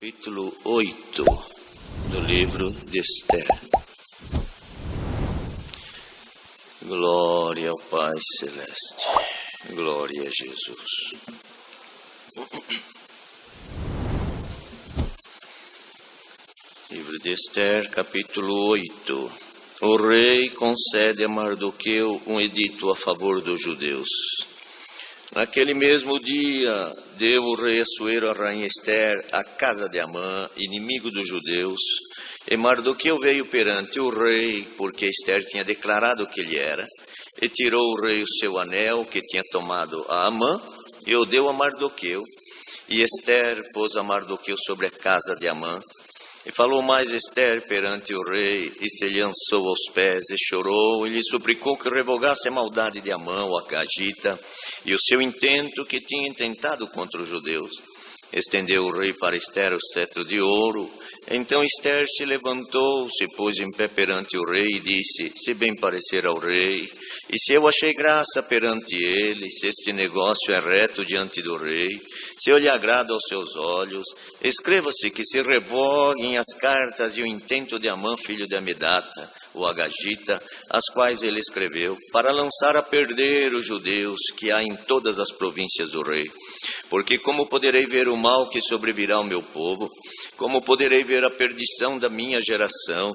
Capítulo 8 do livro de Esther. Glória ao Pai Celeste, glória a Jesus. Livro de Esther, capítulo 8. O rei concede a Mardoqueu um edito a favor dos judeus. Naquele mesmo dia, deu o rei Assuero à rainha Esther a casa de Amã, inimigo dos judeus, e Mardoqueu veio perante o rei, porque Esther tinha declarado que ele era, e tirou o rei o seu anel que tinha tomado a Amã, e o deu a Mardoqueu, e Esther pôs a Mardoqueu sobre a casa de Amã, e falou mais Esther perante o rei, e se lançou aos pés, e chorou, e lhe suplicou que revogasse a maldade de Amã, o Agagita, e o seu intento que tinha intentado contra os judeus. Estendeu o rei para Esther o cetro de ouro. Então Esther se levantou, se pôs em pé perante o rei e disse: se bem parecer ao rei, e se eu achei graça perante ele, se este negócio é reto diante do rei, se eu lhe agrado aos seus olhos, escreva-se que se revoguem as cartas e o intento de Amã, filho de Amedata, o Agagita, as quais ele escreveu, para lançar a perder os judeus que há em todas as províncias do rei. Porque como poderei ver o mal que sobrevirá ao meu povo? Como poderei ver a perdição da minha geração?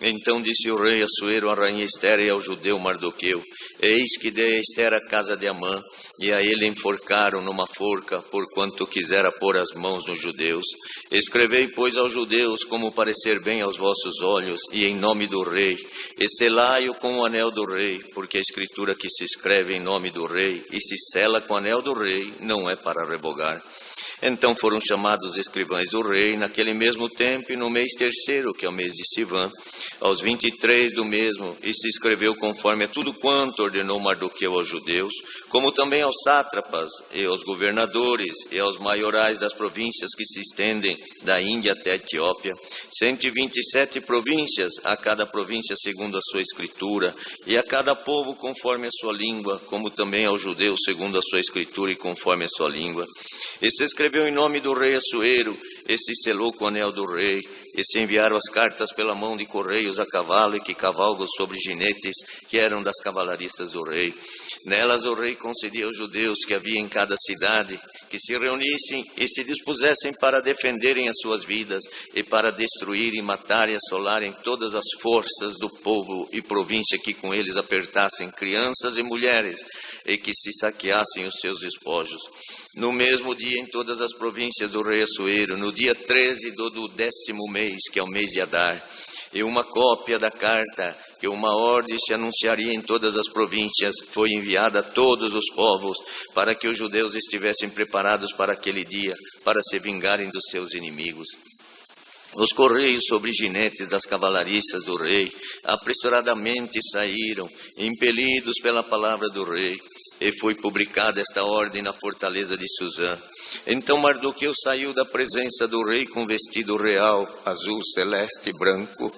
Então disse o rei Assuero à rainha Esther e ao judeu Mardoqueu: eis que dei a Esther a casa de Amã, e a ele enforcaram numa forca, porquanto quisera pôr as mãos nos judeus. Escrevei, pois, aos judeus como parecer bem aos vossos olhos, e em nome do rei, e selai-o com o anel do rei, porque a escritura que se escreve em nome do rei, e se sela com o anel do rei, não é para revogar. Então foram chamados os escrivães do rei, naquele mesmo tempo, e no mês terceiro, que é o mês de Sivan, aos 23 do mesmo, e se escreveu conforme a tudo quanto ordenou Mardoqueu aos judeus, como também aos sátrapas, e aos governadores, e aos maiorais das províncias que se estendem da Índia até a Etiópia, 127 províncias, a cada província segundo a sua escritura, e a cada povo conforme a sua língua, como também aos judeus segundo a sua escritura e conforme a sua língua. E se escreveu em nome do rei Assuero, e se selou com o anel do rei, e se enviaram as cartas pela mão de correios a cavalo e que cavalgam sobre ginetes, que eram das cavalariças do rei. Nelas o rei concedia aos judeus que havia em cada cidade, que se reunissem e se dispusessem para defenderem as suas vidas, e para destruir e matar e assolarem todas as forças do povo e província que com eles apertassem crianças e mulheres, e que se saqueassem os seus despojos. No mesmo dia, em todas as províncias do rei Assuero, no dia 13 do 10º mês, que é o mês de Adar, e uma cópia da carta, que uma ordem se anunciaria em todas as províncias, foi enviada a todos os povos, para que os judeus estivessem preparados para aquele dia, para se vingarem dos seus inimigos. Os correios sobre ginetes das cavalariças do rei apressuradamente saíram, impelidos pela palavra do rei, e foi publicada esta ordem na fortaleza de Suzã. Então Mardoqueu saiu da presença do rei com vestido real, azul, celeste e branco,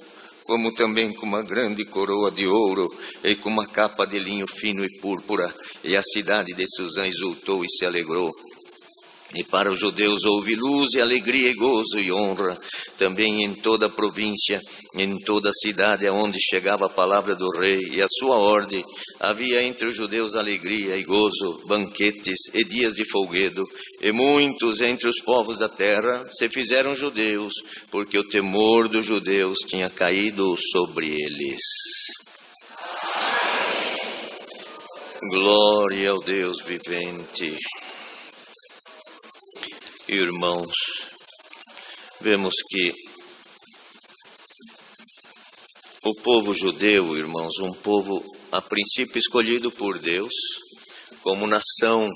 como também com uma grande coroa de ouro e com uma capa de linho fino e púrpura. E a cidade de Suzã exultou e se alegrou. E para os judeus houve luz e alegria e gozo e honra, também em toda a província, em toda a cidade aonde chegava a palavra do rei e a sua ordem, havia entre os judeus alegria e gozo, banquetes e dias de folguedo, e muitos entre os povos da terra se fizeram judeus, porque o temor dos judeus tinha caído sobre eles. Glória ao Deus vivente. Irmãos, vemos que o povo judeu, irmãos, um povo a princípio escolhido por Deus, como nação,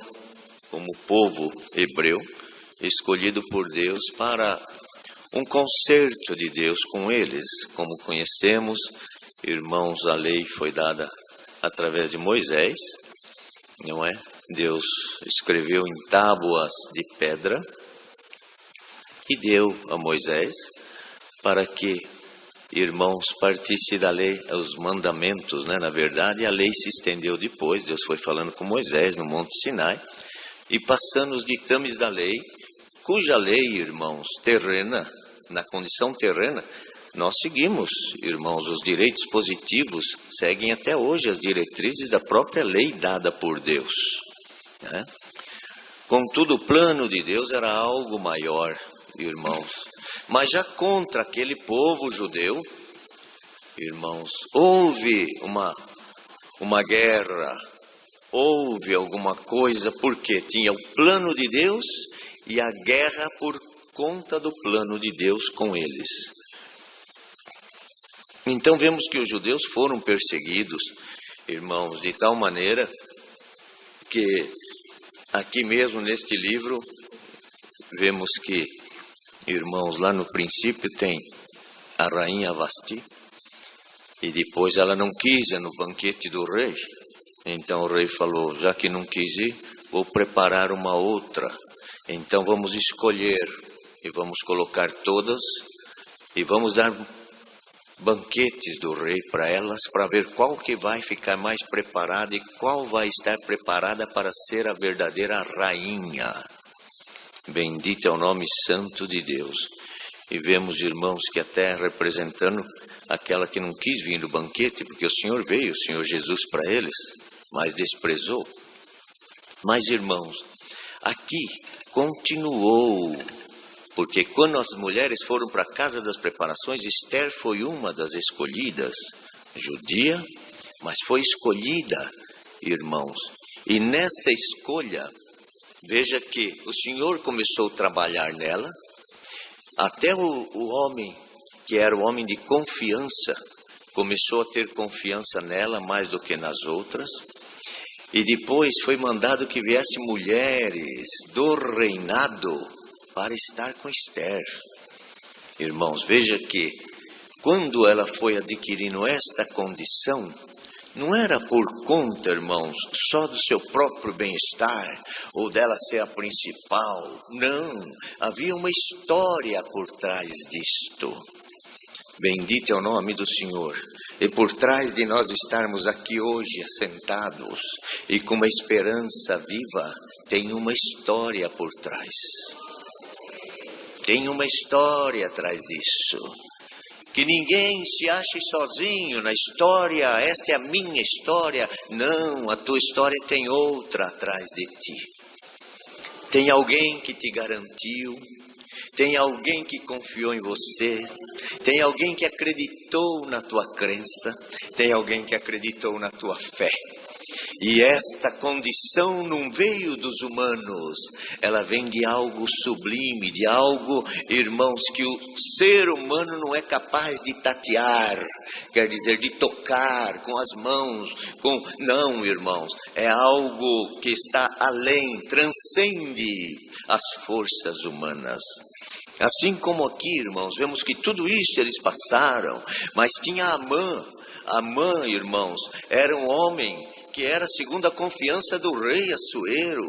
como povo hebreu, escolhido por Deus para um concerto de Deus com eles. Como conhecemos, irmãos, a lei foi dada através de Moisés, não é? Deus escreveu em tábuas de pedra e deu a Moisés para que, irmãos, partisse da lei, os mandamentos, né? Na verdade, a lei se estendeu depois. Deus foi falando com Moisés no Monte Sinai e passando os ditames da lei cuja lei, irmãos, terrena, na condição terrena, nós seguimos, irmãos, os direitos positivos, seguem até hoje as diretrizes da própria lei dada por Deus, né? Contudo, o plano de Deus era algo maior, irmãos. Mas já contra aquele povo judeu, irmãos, houve uma guerra, houve alguma coisa, porque tinha o plano de Deus e a guerra por conta do plano de Deus com eles. Então vemos que os judeus foram perseguidos, irmãos, de tal maneira que aqui mesmo neste livro vemos que, irmãos, lá no princípio tem a rainha Vasti, e depois ela não quis ir no banquete do rei. Então o rei falou, já que não quis ir, vou preparar uma outra. Então vamos escolher e vamos colocar todas e vamos dar banquetes do rei para elas, para ver qual que vai ficar mais preparada e qual vai estar preparada para ser a verdadeira rainha. Bendito é o nome santo de Deus. E vemos, irmãos, que até representando aquela que não quis vir no banquete, porque o Senhor veio, o Senhor Jesus para eles, mas desprezou. Mas, irmãos, aqui continuou, porque quando as mulheres foram para a casa das preparações, Esther foi uma das escolhidas, judia, mas foi escolhida, irmãos. E nesta escolha, veja que o Senhor começou a trabalhar nela, até o homem, que era o homem de confiança, começou a ter confiança nela mais do que nas outras. E depois foi mandado que viesse mulheres do reinado para estar com Esther. Irmãos, veja que quando ela foi adquirindo esta condição, não era por conta, irmãos, só do seu próprio bem-estar, ou dela ser a principal. Não, havia uma história por trás disto. Bendito é o nome do Senhor. E por trás de nós estarmos aqui hoje assentados e com uma esperança viva, tem uma história por trás. Tem uma história atrás disso. Que ninguém se ache sozinho na história, esta é a minha história. Não, a tua história tem outra atrás de ti. Tem alguém que te garantiu, tem alguém que confiou em você, tem alguém que acreditou na tua crença, tem alguém que acreditou na tua fé. E esta condição não veio dos humanos, ela vem de algo sublime, de algo, irmãos, que o ser humano não é capaz de tatear, quer dizer, de tocar com as mãos, não, irmãos, é algo que está além, transcende as forças humanas. Assim como aqui, irmãos, vemos que tudo isso eles passaram, mas tinha Amã, irmãos, era um homem que era segundo a confiança do rei Assuero.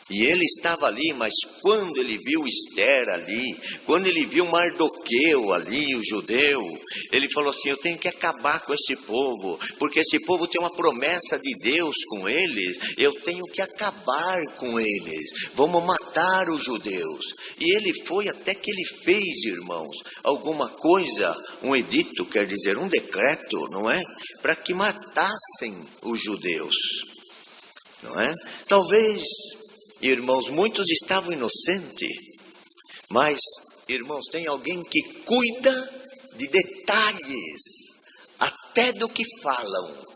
E ele estava ali, mas quando ele viu Esther ali, quando ele viu Mardoqueu ali, o judeu, ele falou assim, eu tenho que acabar com esse povo, porque esse povo tem uma promessa de Deus com eles, eu tenho que acabar com eles, vamos matar os judeus. E ele foi até que ele fez, irmãos, alguma coisa, um edito, quer dizer, um decreto, não é? Para que matassem os judeus, não é? Talvez, irmãos, muitos estavam inocentes, mas, irmãos, tem alguém que cuida de detalhes, até do que falam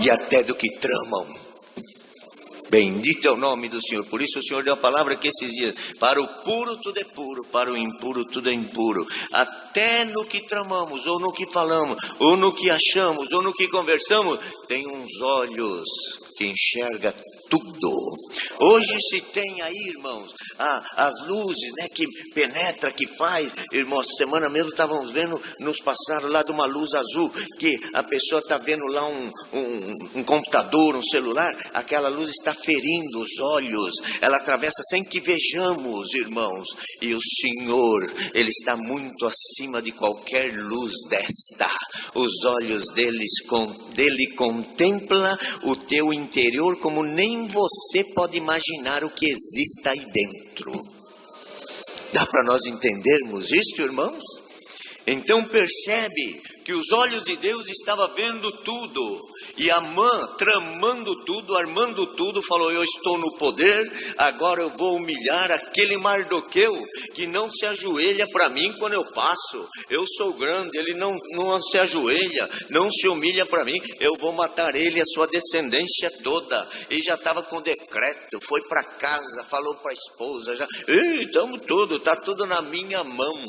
e até do que tramam. Bendito é o nome do Senhor. Por isso o Senhor deu a palavra que esses dias, para o puro tudo é puro, para o impuro tudo é impuro. Até no que tramamos, ou no que falamos, ou no que achamos, ou no que conversamos, tem uns olhos que enxerga tudo. Hoje se tem aí, irmãos, as luzes, né, que penetra, que faz. Irmãos, semana mesmo estávamos vendo, nos passaram lá de uma luz azul, que a pessoa está vendo lá um computador, um celular, aquela luz está ferindo os olhos, ela atravessa sem que vejamos, irmãos. E o Senhor, Ele está muito acima de qualquer luz desta. Os olhos dele contempla o teu interior como nem você pode imaginar o que exista aí dentro. Dá para nós entendermos isso, irmãos? Então percebe que os olhos de Deus estavam vendo tudo. E Amã, tramando tudo, armando tudo, falou: eu estou no poder, agora eu vou humilhar aquele Mardoqueu que não se ajoelha para mim quando eu passo. Eu sou grande, ele não se ajoelha, não se humilha para mim. Eu vou matar ele e a sua descendência toda. E já estava com decreto, foi para casa, falou para a esposa, já, estamos tudo, está tudo na minha mão.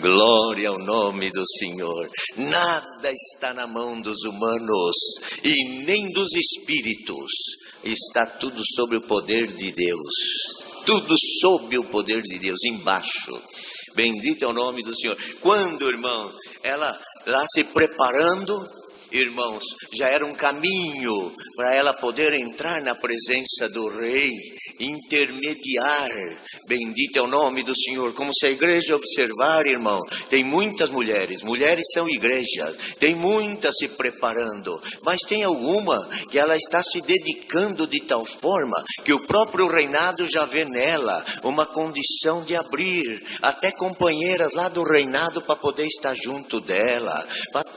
Glória ao nome do Senhor. Nada está na mão dos humanos e nem dos espíritos. Está tudo sob o poder de Deus. Tudo sob o poder de Deus, embaixo. Bendito é o nome do Senhor. Quando, irmão, ela lá se preparando, irmãos, já era um caminho para ela poder entrar na presença do rei, intermediar. Bendito é o nome do Senhor. Como se a igreja observar, irmão, tem muitas mulheres são igrejas, tem muitas se preparando, mas tem alguma que ela está se dedicando de tal forma que o próprio reinado já vê nela uma condição de abrir até companheiras lá do reinado para poder estar junto dela.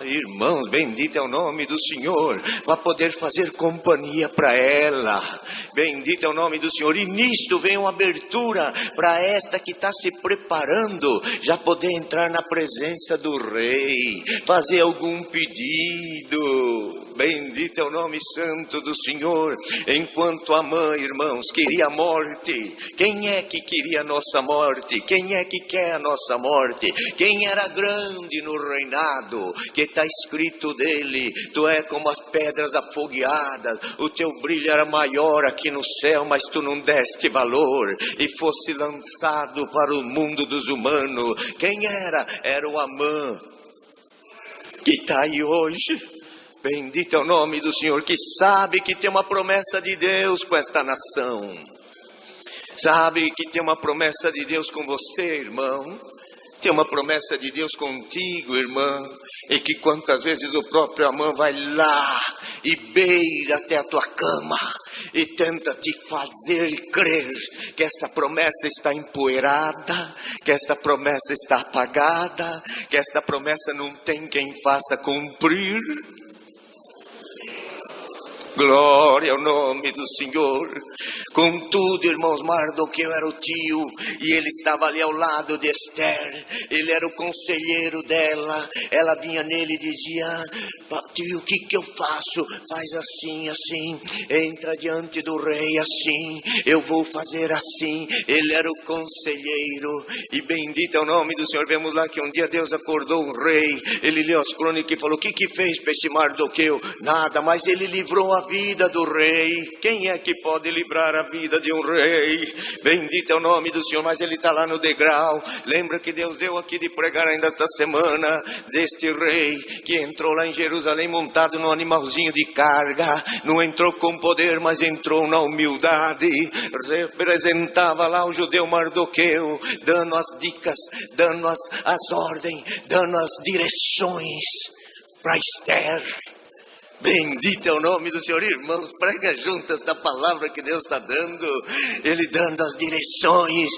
Irmãos, bendito é o nome do Senhor, para poder fazer companhia para ela. Bendito é o nome do Senhor. E nisto vem uma abertura para esta que está se preparando já poder entrar na presença do rei, fazer algum pedido. Bendito é o nome santo do Senhor. Enquanto Amã, irmãos, queria a morte. Quem é que queria a nossa morte? Quem é que quer a nossa morte? Quem era grande no reinado? Que está escrito dele: tu é como as pedras afogueadas, o teu brilho era maior aqui no céu, mas tu não deste valor e fosse lançado para o mundo dos humanos. Quem era? Era o Amã, que está aí hoje. Bendito é o nome do Senhor, que sabe que tem uma promessa de Deus com esta nação. Sabe que tem uma promessa de Deus com você, irmão. Tem uma promessa de Deus contigo, irmã. E que quantas vezes o próprio Amã vai lá e beira até a tua cama e tenta te fazer crer que esta promessa está empoeirada, que esta promessa está apagada, que esta promessa não tem quem faça cumprir. Glória ao nome do Senhor. Contudo, irmãos, Mardoqueu era o tio e ele estava ali ao lado de Esther. Ele era o conselheiro dela. Ela vinha nele e dizia: tio, o que eu faço? Faz assim, assim. Entra diante do rei assim. Eu vou fazer assim. Ele era o conselheiro. E bendito é o nome do Senhor. Vemos lá que um dia Deus acordou um rei. Ele leu as crônicas e falou: o que fez para esse Mardoqueu? Nada, mas ele livrou a vida do rei. Quem é que pode livrar a vida de um rei? Bendito é o nome do Senhor. Mas ele está lá no degrau. Lembra que Deus deu aqui de pregar ainda esta semana deste rei que entrou lá em Jerusalém montado num animalzinho de carga. Não entrou com poder, mas entrou na humildade. Representava lá o judeu Mardoqueu, dando as dicas, dando as ordens, dando as direções para Esther. Bendito é o nome do Senhor. Irmãos, prega junto esta palavra que Deus está dando. Ele dando as direções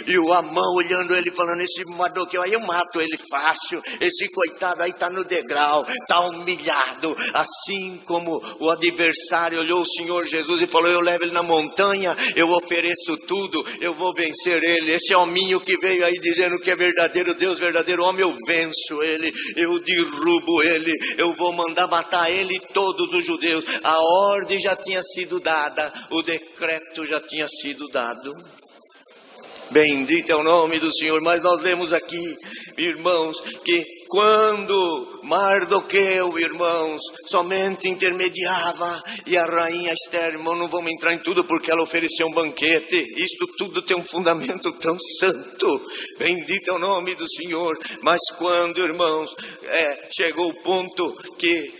e o Amã olhando ele, falando: esse Mardoqueu aí eu mato ele fácil. Esse coitado aí está no degrau, está humilhado. Assim como o adversário olhou o Senhor Jesus e falou: eu levo ele na montanha, eu ofereço tudo, eu vou vencer ele. Esse hominho que veio aí dizendo que é verdadeiro Deus, verdadeiro homem, eu venço ele, eu derrubo ele, eu vou mandar matar ele e todos os judeus. A ordem já tinha sido dada, o decreto já tinha sido dado. Bendito é o nome do Senhor. Mas nós lemos aqui, irmãos, que quando Mardoqueu, irmãos, somente intermediava, e a rainha Esther, irmão, não vamos entrar em tudo porque ela ofereceu um banquete. Isto tudo tem um fundamento tão santo. Bendito é o nome do Senhor. Mas quando, irmãos, chegou o ponto que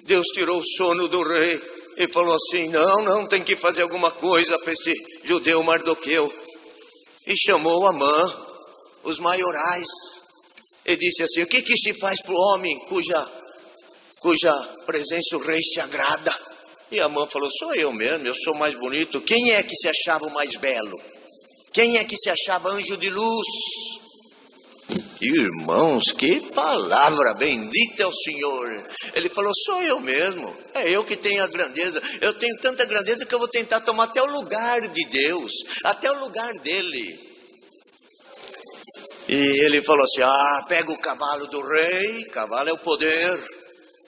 Deus tirou o sono do rei e falou assim: não, tem que fazer alguma coisa para esse judeu Mardoqueu. E chamou Amã, os maiorais, e disse assim: o que se faz para o homem cuja presença o rei se agrada? E Amã falou, sou eu mesmo, eu sou mais bonito. Quem é que se achava o mais belo? Quem é que se achava anjo de luz? Irmãos, que palavra, bendito é o Senhor. Ele falou, sou eu mesmo, é eu que tenho a grandeza. Eu tenho tanta grandeza que eu vou tentar tomar até o lugar de Deus, até o lugar dele. E ele falou assim, pega o cavalo do rei. Cavalo é o poder,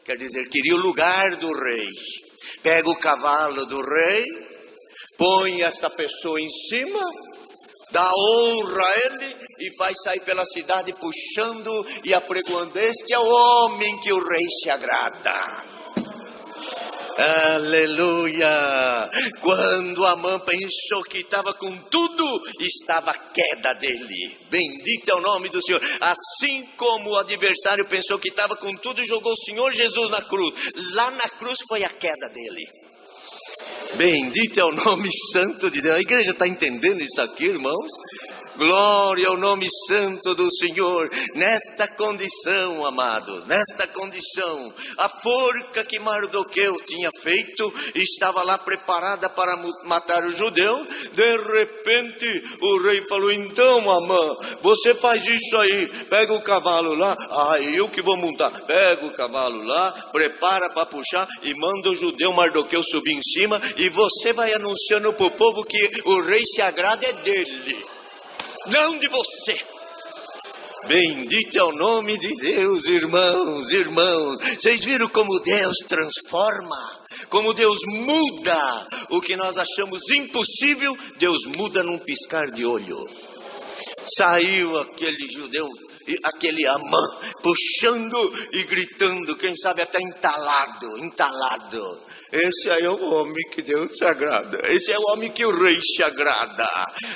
quer dizer, queria o lugar do rei. Pega o cavalo do rei, põe esta pessoa em cima, dá honra a ele e vai sair pela cidade puxando e apregoando, este é o homem que o rei se agrada. Aleluia! Quando Amã pensou que estava com tudo, estava a queda dele. Bendito é o nome do Senhor. Assim como o adversário pensou que estava com tudo e jogou o Senhor Jesus na cruz, lá na cruz foi a queda dele. Bendito é o nome santo de Deus. A igreja está entendendo isso aqui, irmãos? Glória ao nome santo do Senhor. Nesta condição, amados, nesta condição, a forca que Mardoqueu tinha feito estava lá preparada para matar o judeu. De repente o rei falou, então Amã, você faz isso aí, pega o cavalo lá, eu que vou montar. Pega o cavalo lá, prepara para puxar e manda o judeu Mardoqueu subir em cima, e você vai anunciando para o povo que o rei se agrada é dele, não de você. Bendito é o nome de Deus, irmãos, vocês viram como Deus transforma, como Deus muda o que nós achamos impossível, Deus muda num piscar de olho. Saiu aquele judeu, aquele Amã, puxando e gritando, quem sabe até entalado. Esse aí é o homem que Deus se agrada. Esse é o homem que o rei se agrada.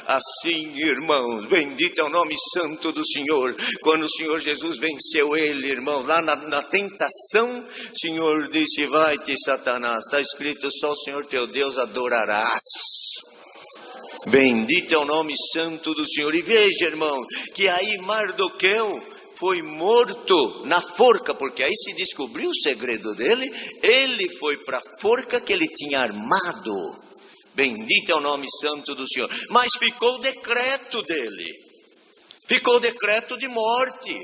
Assim, irmãos, bendito é o nome santo do Senhor. Quando o Senhor Jesus venceu ele, irmãos, lá na tentação, o Senhor disse, vai-te Satanás, está escrito, só o Senhor teu Deus adorarás. Bendito é o nome santo do Senhor. E veja, irmão, que aí Mardoqueu foi morto na forca, porque aí se descobriu o segredo dele. Ele foi para a forca que ele tinha armado. Bendito é o nome santo do Senhor. Mas ficou o decreto dele, ficou o decreto de morte.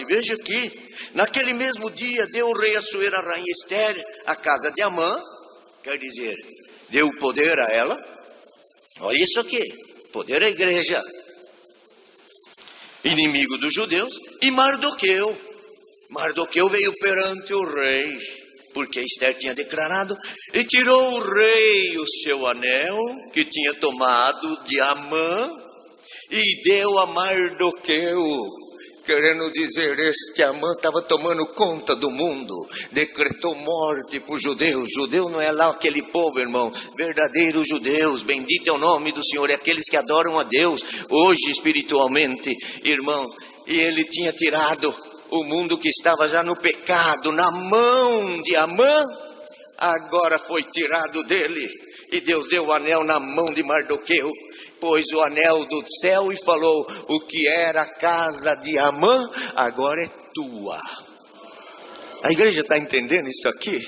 Veja aqui, naquele mesmo dia deu o rei Assuero à rainha Esther a casa de Amã, quer dizer, deu o poder a ela. Olha isso aqui, poder à igreja, inimigo dos judeus. E Mardoqueu veio perante o rei, porque Esther tinha declarado, e tirou o rei o seu anel, que tinha tomado de Amã, e deu a Mardoqueu, querendo dizer, este Amã estava tomando conta do mundo, decretou morte para os judeus. Judeu não é lá aquele povo, irmão, verdadeiros judeus, bendito é o nome do Senhor, é aqueles que adoram a Deus, hoje espiritualmente, irmão. E ele tinha tirado o mundo que estava já no pecado, na mão de Amã, agora foi tirado dele, e Deus deu o anel na mão de Mardoqueu, pôs o anel do céu e falou, o que era a casa de Amã, agora é tua. A igreja está entendendo isso aqui?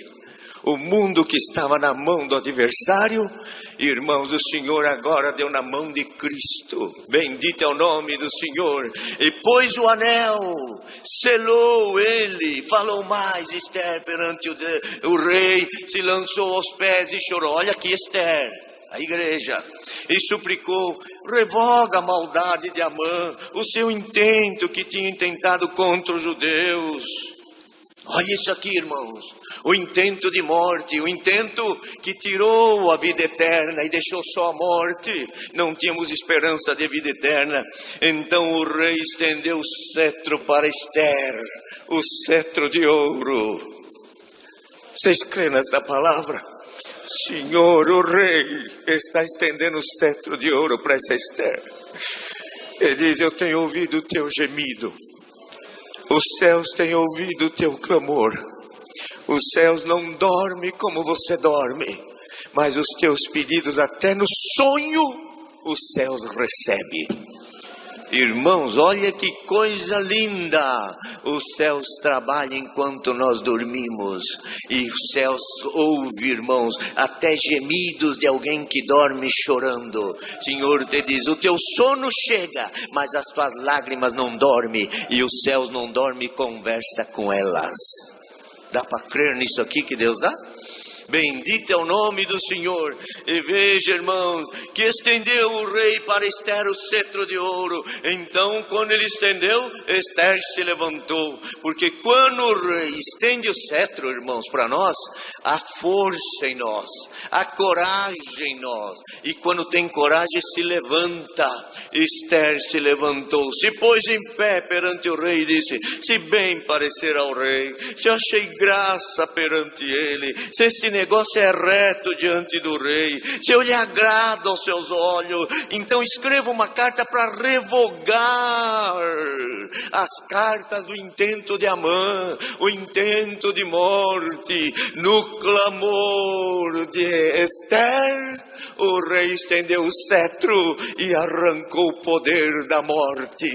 O mundo que estava na mão do adversário, irmãos, o Senhor agora deu na mão de Cristo. Bendito é o nome do Senhor. E pôs o anel, selou ele, falou mais Esther perante o rei, se lançou aos pés e chorou. Olha aqui Esther, a igreja, e suplicou, revoga a maldade de Amã, o seu intento que tinha intentado contra os judeus. Olha isso aqui, irmãos, o intento de morte, o intento que tirou a vida eterna e deixou só a morte. Não tínhamos esperança de vida eterna. Então o rei estendeu o cetro para Esther, o cetro de ouro. Vocês creem nesta palavra? Senhor, o rei está estendendo o cetro de ouro para essa Esther. Ele diz, eu tenho ouvido o teu gemido. Os céus têm ouvido o teu clamor. Os céus não dormem como você dorme, mas os teus pedidos até no sonho os céus recebem. Irmãos, olha que coisa linda. Os céus trabalham enquanto nós dormimos. E os céus ouvem, irmãos, até gemidos de alguém que dorme chorando. Senhor te diz, o teu sono chega, mas as tuas lágrimas não dormem. E os céus não dormem, conversa com elas. Dá para crer nisso aqui que Deus dá? Bendito é o nome do Senhor. E veja, irmãos, que estendeu o rei para Ester o cetro de ouro. Então, quando ele estendeu, Ester se levantou. Porque quando o rei estende o cetro, irmãos, para nós, há força em nós, há coragem em nós. E quando tem coragem, se levanta. Ester se levantou, se pôs em pé perante o rei e disse: se bem parecer ao rei, se eu achei graça perante ele, se esse negócio é reto diante do rei, se eu lhe agrado aos seus olhos, então escreva uma carta para revogar as cartas do intento de Amã, o intento de morte. No clamor de Ester, o rei estendeu o cetro e arrancou o poder da morte,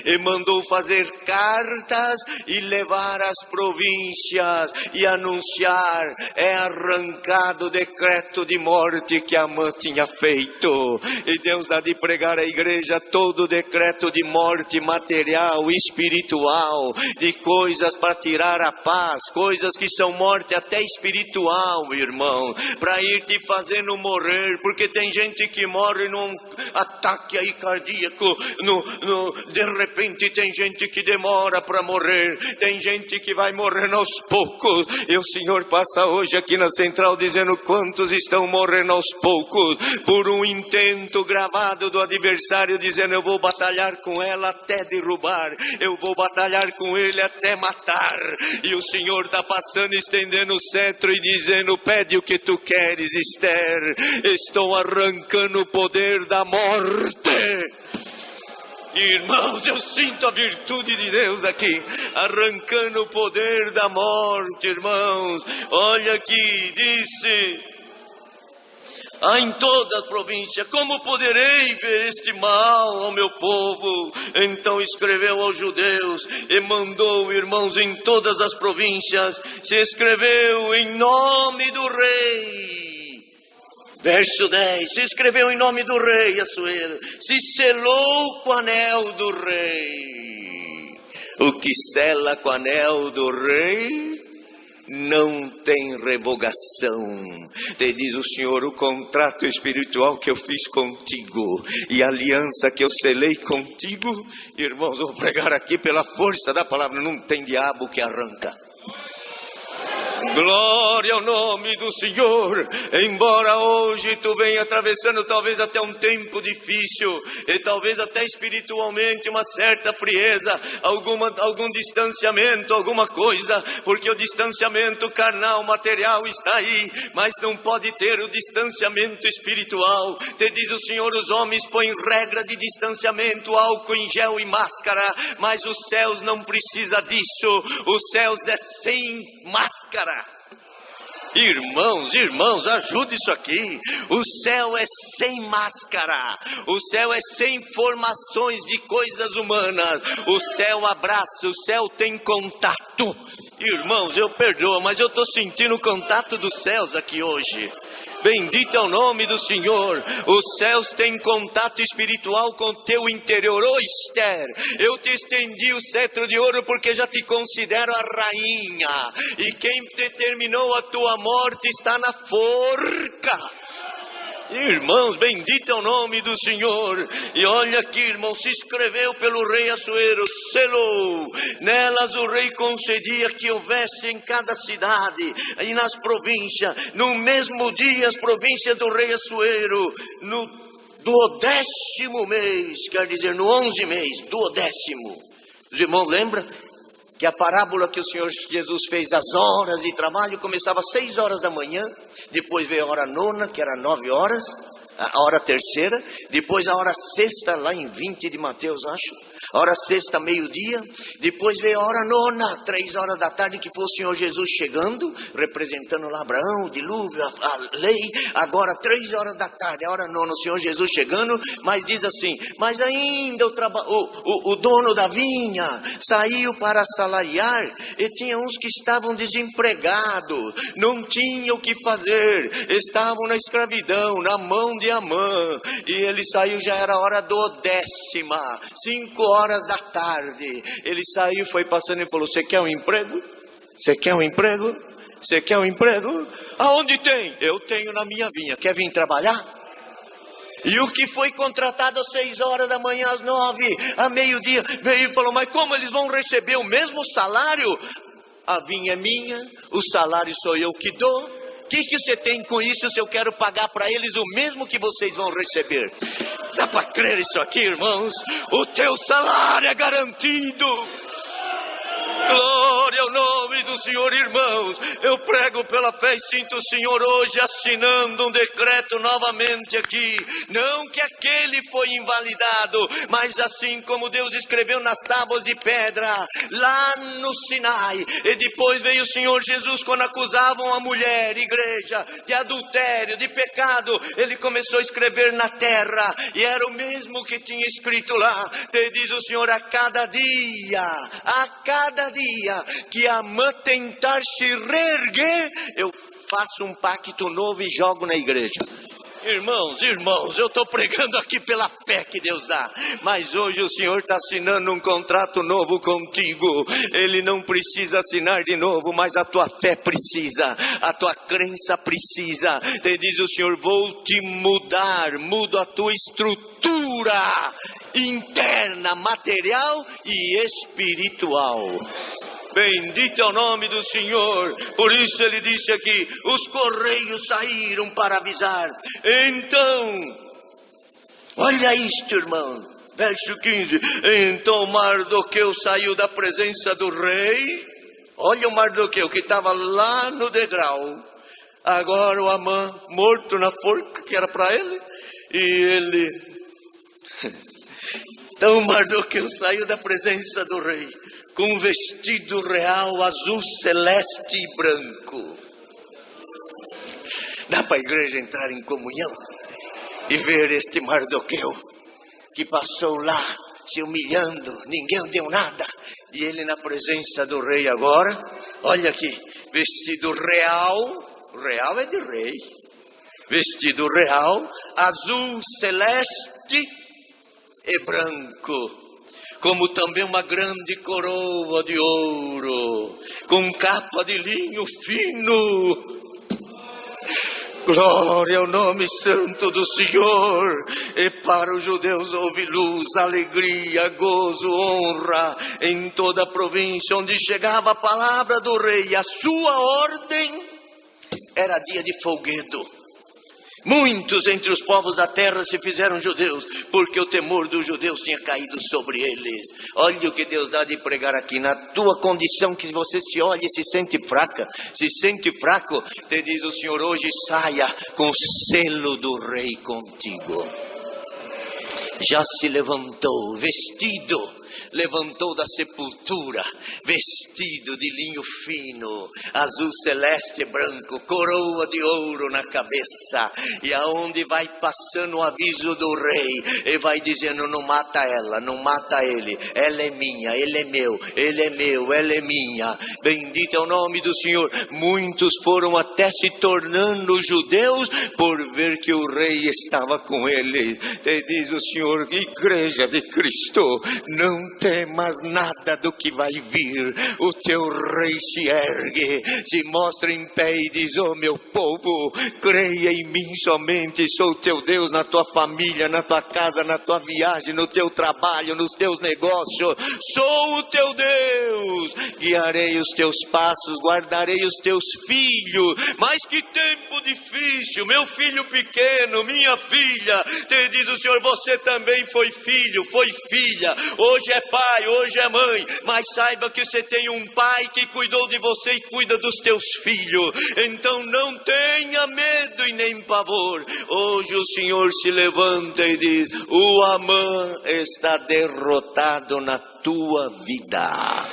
e mandou fazer cartas e levar às províncias e anunciar: é arrancado o decreto de morte que Amã tinha feito. E Deus dá de pregar à igreja todo o decreto de morte material, espiritual, de coisas para tirar a paz, coisas que são morte até espiritual, irmão, para ir te fazendo morrer. Porque tem gente que morre num ataque aí cardíaco, de repente tem gente que demora para morrer, tem gente que vai morrendo aos poucos. E o Senhor passa hoje aqui na central dizendo quantos estão morrendo aos poucos, por um intento gravado do adversário, dizendo: eu vou batalhar com ela até derrubar, eu vou batalhar com ele até matar. E o Senhor está passando, estendendo o cetro e dizendo: pede o que tu queres, Ester, estou arrancando o poder da morte. Irmãos, eu sinto a virtude de Deus aqui, arrancando o poder da morte, irmãos. Olha aqui, disse: em toda a província, como poderei ver este mal ao meu povo? Então escreveu aos judeus e mandou, irmãos, em todas as províncias, se escreveu em nome do rei. Verso 10, se escreveu em nome do rei Assuero, se selou com o anel do rei. O que sela com o anel do rei não tem revogação. Te diz o Senhor: o contrato espiritual que eu fiz contigo e a aliança que eu selei contigo, irmãos, vou pregar aqui pela força da palavra, não tem diabo que arranca. Glória ao nome do Senhor. Embora hoje tu venha atravessando talvez até um tempo difícil, e talvez até espiritualmente uma certa frieza, algum distanciamento, alguma coisa, porque o distanciamento carnal, material está aí, mas não pode ter o distanciamento espiritual. Te diz o Senhor: os homens põem regra de distanciamento, álcool em gel e máscara, mas os céus não precisa disso. Os céus é sem máscara. Irmãos, ajude isso aqui. O céu é sem máscara. O céu é sem formações de coisas humanas. O céu abraça, o céu tem contato. Irmãos, eu perdoo, mas eu estou sentindo o contato dos céus aqui hoje. Bendito é o nome do Senhor. Os céus têm contato espiritual com teu interior. Ô Ester, eu te estendi o cetro de ouro porque já te considero a rainha, e quem determinou a tua morte está na forca. Irmãos, bendito é o nome do Senhor. E olha aqui, irmão, se escreveu pelo rei Assuero, selou. Nelas o rei concedia que houvesse em cada cidade e nas províncias, no mesmo dia, as províncias do rei Assuero, no 12º mês, quer dizer, no 11 mês, 12º. Os irmãos lembram que a parábola que o Senhor Jesus fez das horas de trabalho começava às 6 horas da manhã, depois veio a hora nona, que era 9 horas, a hora terceira, depois a hora sexta, lá em 20 de Mateus, acho. A hora sexta, meio-dia, depois veio a hora nona, 3 horas da tarde, que foi o Senhor Jesus chegando, representando lá Abraão, o dilúvio, a lei. Agora 3 horas da tarde, a hora nona, o Senhor Jesus chegando, mas diz assim, mas ainda o dono da vinha saiu para assalariar, e tinha uns que estavam desempregados, não tinham o que fazer, estavam na escravidão, na mão de Amã, e ele saiu, já era a hora do 10ª, 5 horas da tarde, ele saiu, foi passando e falou, você quer um emprego? Você quer um emprego? Você quer um emprego? Aonde tem? Eu tenho na minha vinha, quer vir trabalhar? E o que foi contratado às 6 horas da manhã, às 9, a meio-dia, veio e falou, mas como eles vão receber o mesmo salário? A vinha é minha, o salário sou eu que dou. O que você tem com isso se eu quero pagar para eles o mesmo que vocês vão receber? Dá para crer isso aqui, irmãos? O teu salário é garantido. Glória ao nome do Senhor, irmãos. Eu prego pela fé e sinto o Senhor hoje assinando um decreto novamente aqui. Não que aquele foi invalidado, mas assim como Deus escreveu nas tábuas de pedra, lá no Sinai. E depois veio o Senhor Jesus, quando acusavam a mulher, igreja, de adultério, de pecado. Ele começou a escrever na terra, e era o mesmo que tinha escrito lá. Te diz o Senhor, a cada dia que Amã tentar se reerguer, eu faço um pacto novo e jogo na igreja. Irmãos, eu estou pregando aqui pela fé que Deus dá, mas hoje o Senhor está assinando um contrato novo contigo. Ele não precisa assinar de novo, mas a tua fé precisa, a tua crença precisa. Te diz o Senhor, vou te mudar, mudo a tua estrutura interna, material e espiritual. Bendito é o nome do Senhor. Por isso ele disse aqui, os correios saíram para avisar. Então, olha isto, irmão, verso 15. Então Mardoqueu saiu da presença do rei. Olha o Mardoqueu que estava lá no degrau. Agora o Amã morto na forca que era para ele. E ele... Então Mardoqueu saiu da presença do rei com um vestido real azul, celeste e branco. Dá para a igreja entrar em comunhão e ver este Mardoqueu que passou lá se humilhando, ninguém deu nada, e ele na presença do rei agora. Olha aqui, vestido real, real é de rei, vestido real, azul, celeste e branco, como também uma grande coroa de ouro, com capa de linho fino. Glória ao nome santo do Senhor. E para os judeus houve luz, alegria, gozo, honra em toda a província onde chegava a palavra do rei. A sua ordem era dia de folguedo. Muitos entre os povos da terra se fizeram judeus, porque o temor dos judeus tinha caído sobre eles. Olha o que Deus dá de pregar aqui. Na tua condição que você se olha e se sente fraca, se sente fraco, te diz o Senhor, hoje saia com o selo do rei contigo. Já se levantou, vestido, levantou da sepultura, vestido de linho fino, azul celeste e branco, coroa de ouro na cabeça, e aonde vai passando o aviso do rei, e vai dizendo, não mata ela, não mata ele, ela é minha, ele é meu, ele é meu, ela é minha. Bendito é o nome do Senhor. Muitos foram até se tornando judeus, por ver que o rei estava com ele. E diz o Senhor, igreja de Cristo, não temas nada do que vai vir. O teu rei se ergue, se mostra em pé e diz, oh meu povo, creia em mim somente, sou teu Deus na tua família, na tua casa, na tua viagem, no teu trabalho, nos teus negócios, sou o teu Deus, guiarei os teus passos, guardarei os teus filhos. Mas que tempo tempo difícil, meu filho pequeno, minha filha, te diz o Senhor, você também foi filho, foi filha, hoje é pai, hoje é mãe, mas saiba que você tem um pai que cuidou de você e cuida dos teus filhos, então não tenha medo e nem pavor. Hoje o Senhor se levanta e diz, o Amã está derrotado na tua vida.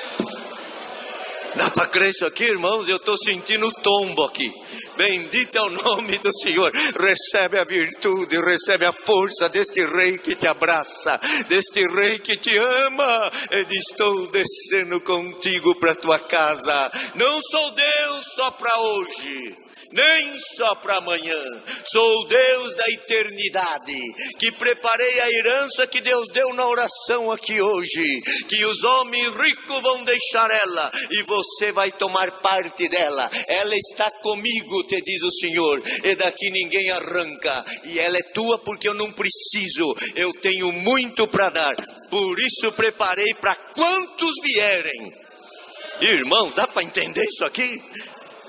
Dá para crer isso aqui, irmãos? Eu estou sentindo o tombo aqui. Bendito é o nome do Senhor. Recebe a virtude, recebe a força deste rei que te abraça, deste rei que te ama. E diz, estou descendo contigo para tua casa. Não sou Deus só para hoje, nem só para amanhã. Sou o Deus da eternidade, que preparei a herança que Deus deu na oração aqui hoje, que os homens ricos vão deixar ela, e você vai tomar parte dela. Ela está comigo, te diz o Senhor, e daqui ninguém arranca, e ela é tua porque eu não preciso, eu tenho muito para dar, por isso preparei para quantos vierem. Irmão, dá para entender isso aqui?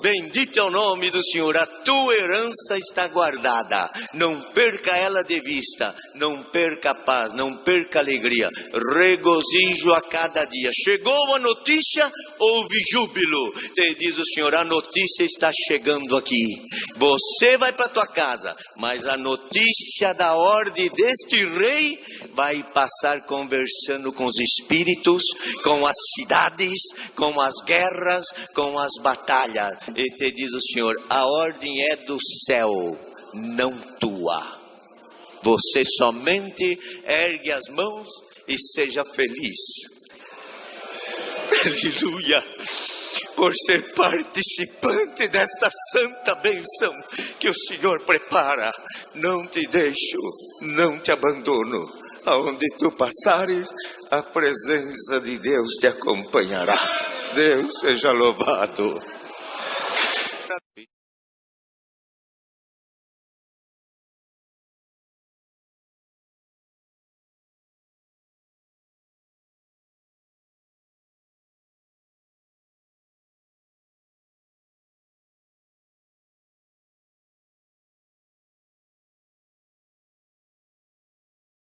Bendito é o nome do Senhor, a tua herança está guardada, não perca ela de vista, não perca a paz, não perca a alegria, regozijo a cada dia. Chegou a notícia, houve júbilo, te diz o Senhor, a notícia está chegando aqui, você vai para tua casa, mas a notícia da ordem deste rei vai passar conversando com os espíritos, com as cidades, com as guerras, com as batalhas. E te diz o Senhor, a ordem é do céu, não tua. Você somente ergue as mãos e seja feliz. Aleluia! Por ser participante desta santa bênção que o Senhor prepara. Não te deixo, não te abandono. Aonde tu passares, a presença de Deus te acompanhará. Deus seja louvado.